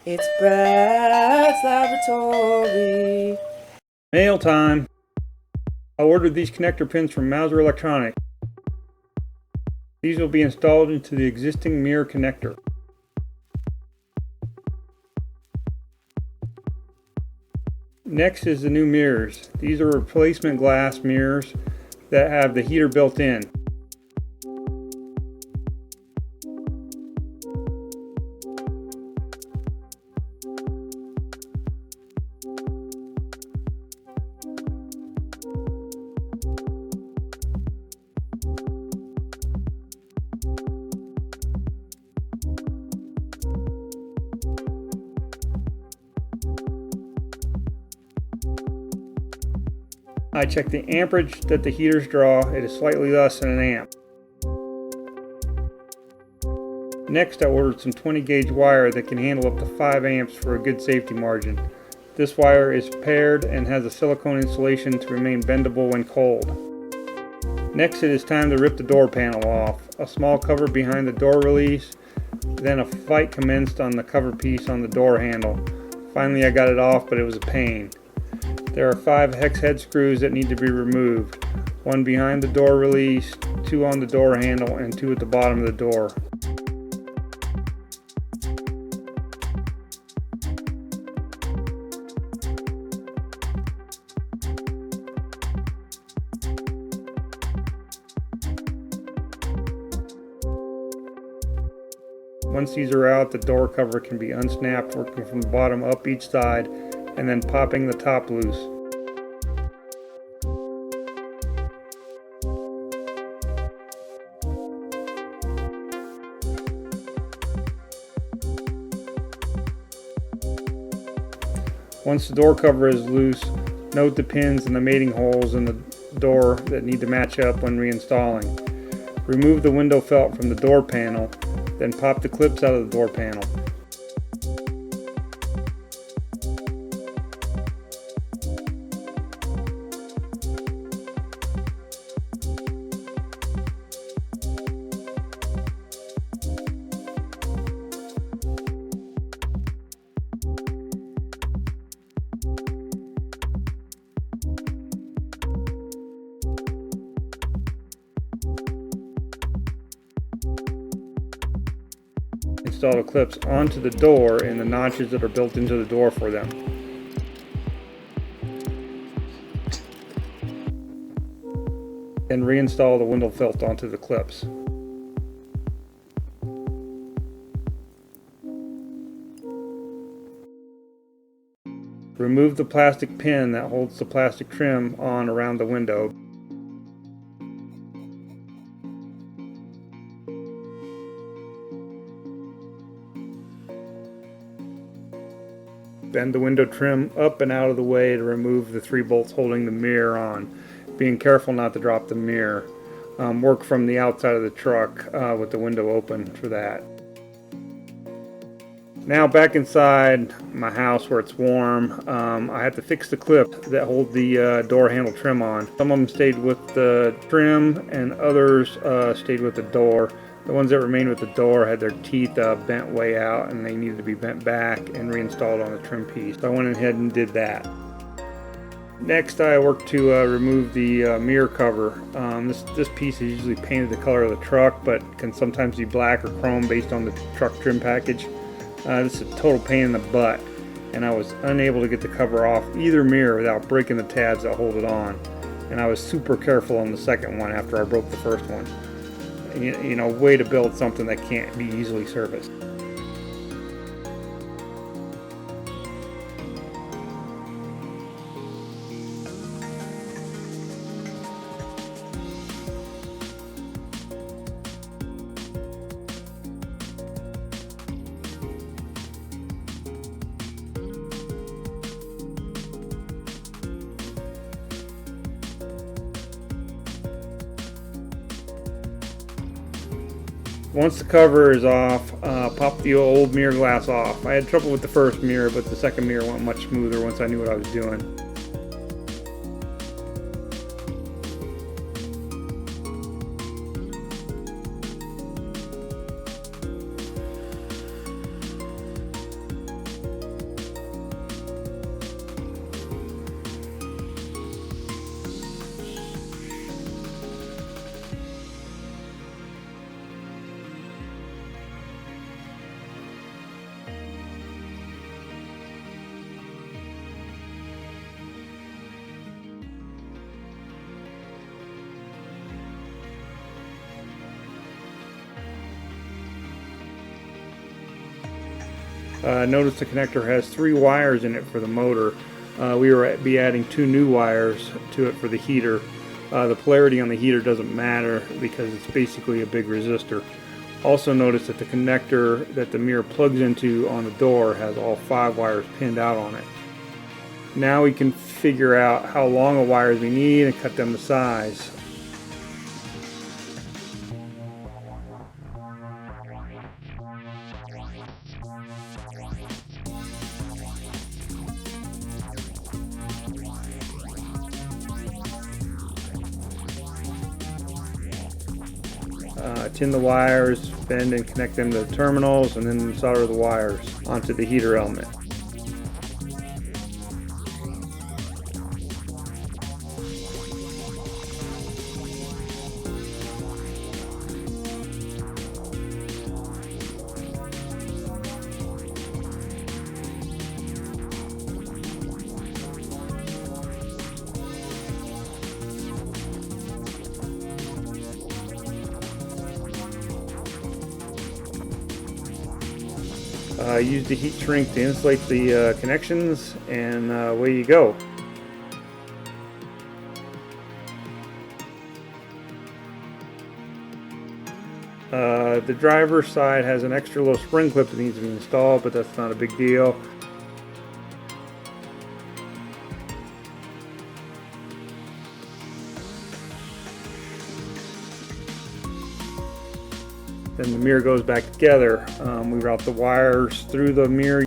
It's Brad's Laboratory. Mail time. I ordered these connector pins from Mouser Electronics. These will be installed into the existing mirror connector. Next is the new mirrors. These are replacement glass mirrors that have the heater built in. I checked the amperage that the heaters draw. It is slightly less than an amp. Next, I ordered some 20 gauge wire that can handle up to 5 amps for a good safety margin. This wire is paired and has a silicone insulation to remain bendable when cold. Next, it is time to rip the door panel off. A small cover behind the door release, then a fight commenced on the cover piece on the door handle. Finally, I got it off, but it was a pain. There are 5 hex head screws that need to be removed. 1 behind the door release, 2 on the door handle, and 2 at the bottom of the door. Once these are out, the door cover can be unsnapped, working from the bottom up each side, and then popping the top loose. Once the door cover is loose, note the pins and the mating holes in the door that need to match up when reinstalling. Remove the window felt from the door panel, then pop the clips out of the door panel. Install the clips onto the door in the notches that are built into the door for them. Then reinstall the window felt onto the clips. Remove the plastic pin that holds the plastic trim on around the window. Bend the window trim up and out of the way to remove the 3 bolts holding the mirror on, being careful not to drop the mirror. Work from the outside of the truck with the window open for that. Now back inside my house where it's warm, I had to fix the clip that hold the door handle trim on. Some of them stayed with the trim and others stayed with the door. The ones that remained with the door had their teeth bent way out and they needed to be bent back and reinstalled on the trim piece. So I went ahead and did that. Next, I worked to remove the mirror cover. This piece is usually painted the color of the truck, but can sometimes be black or chrome based on the truck trim package. This is a total pain in the butt, and I was unable to get the cover off either mirror without breaking the tabs that hold it on. And I was super careful on the second one after I broke the first one. You know, way to build something that can't be easily serviced. Once the cover is off, pop the old mirror glass off. I had trouble with the first mirror, but the second mirror went much smoother once I knew what I was doing. Notice the connector has 3 wires in it for the motor. We will be adding 2 new wires to it for the heater. The polarity on the heater doesn't matter because it's basically a big resistor. Also notice that the connector that the mirror plugs into on the door has all 5 wires pinned out on it. Now we can figure out how long of wires we need and cut them to size. Tin the wires, bend and connect them to the terminals, and then solder the wires onto the heater element. Use the heat shrink to insulate the connections, and away you go. The driver's side has an extra little spring clip that needs to be installed, but that's not a big deal. Then the mirror goes back together. We route the wires through the mirror.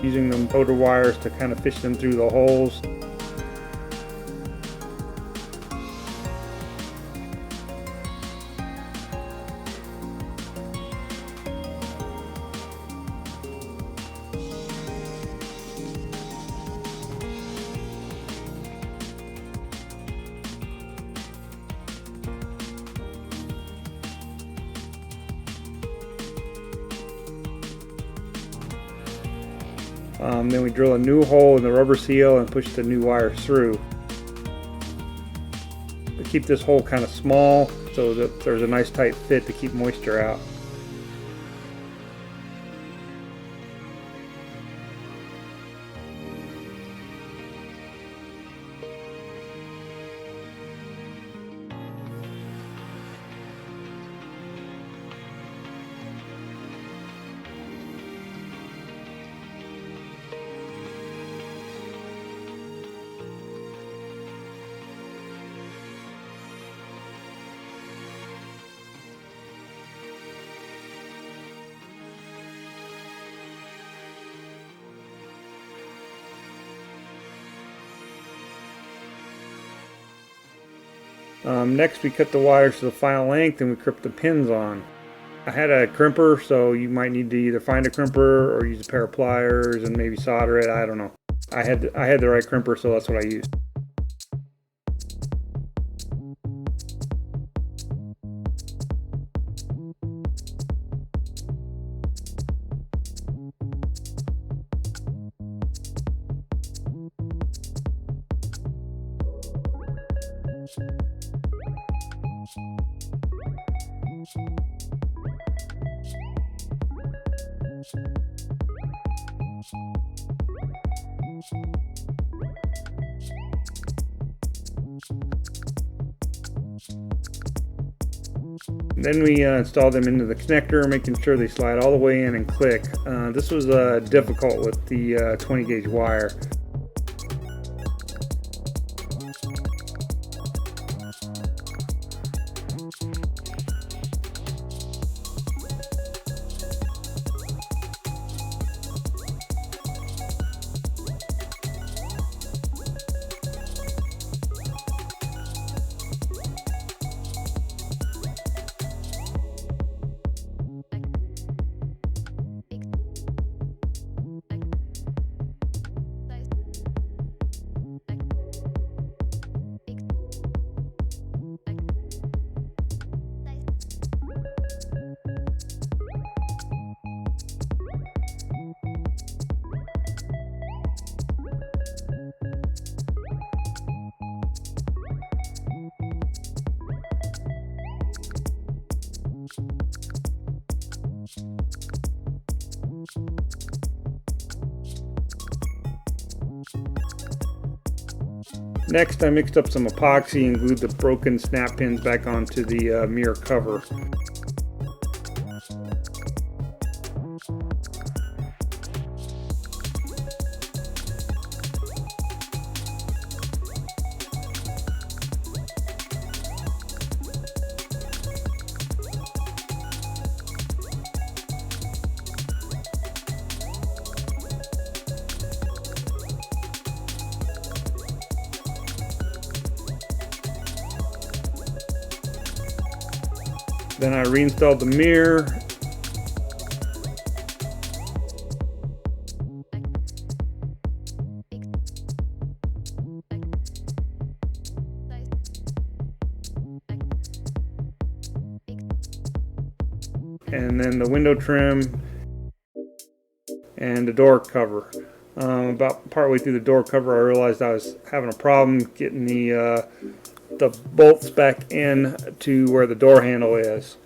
Using the motor wires to kind of fish them through the holes. Then we drill a new hole in the rubber seal and push the new wires through. We keep this hole kind of small so that there's a nice tight fit to keep moisture out. Next we cut the wires to the final length and we crimp the pins on. I had a crimper, so you might need to either find a crimper or use a pair of pliers and maybe solder it. I don't know. I had the right crimper, so that's what I used. Then we install them into the connector, making sure they slide all the way in and click. This was difficult with the 20 gauge wire. Next, I mixed up some epoxy and glued the broken snap pins back onto the mirror cover. Then I reinstalled the mirror. And then the window trim and the door cover. About partway through the door cover, I realized I was having a problem getting the bolts back in to where the door handle is.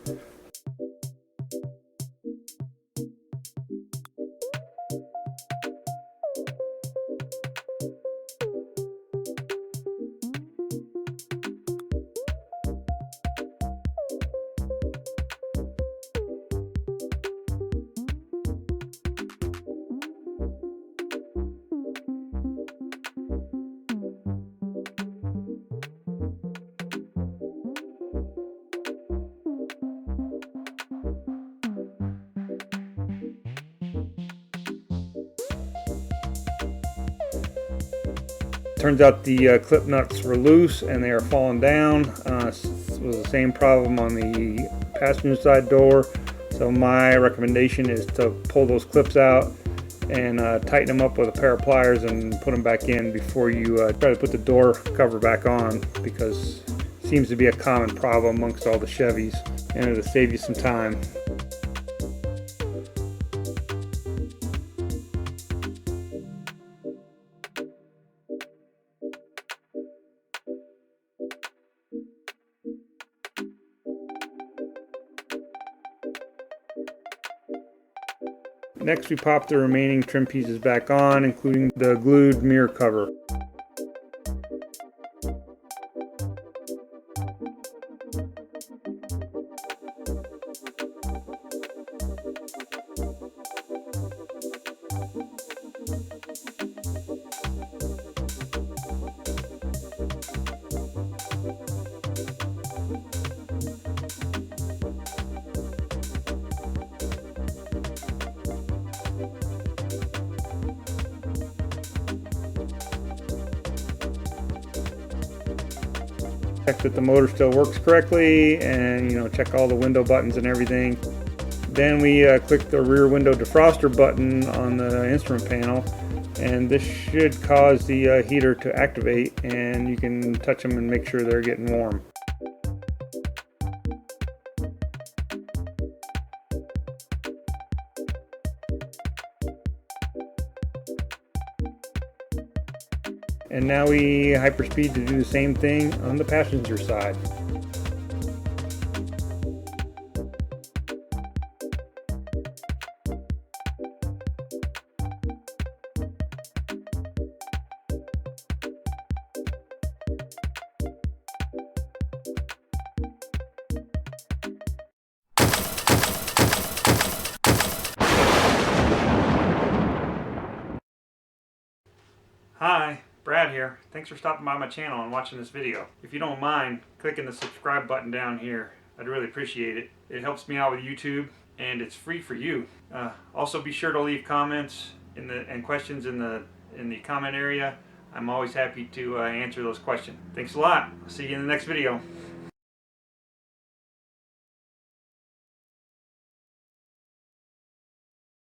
Turns out the clip nuts were loose and they are falling down. This was the same problem on the passenger side door. So my recommendation is to pull those clips out and tighten them up with a pair of pliers and put them back in before you try to put the door cover back on, because it seems to be a common problem amongst all the Chevys, and it'll save you some time. Next, we pop the remaining trim pieces back on, including the glued mirror cover. Check that the motor still works correctly, and check all the window buttons and everything. Then we click the rear window defroster button on the instrument panel, and this should cause the heater to activate, and you can touch them and make sure they're getting warm. And now we hyperspeed to do the same thing on the passenger side. Hi, Brad here. Thanks for stopping by my channel and watching this video. If you don't mind clicking the subscribe button down here, I'd really appreciate it. It helps me out with YouTube, and it's free for you. Also, be sure to leave comments and questions in the comment area. I'm always happy to answer those questions. Thanks a lot. I'll see you in the next video.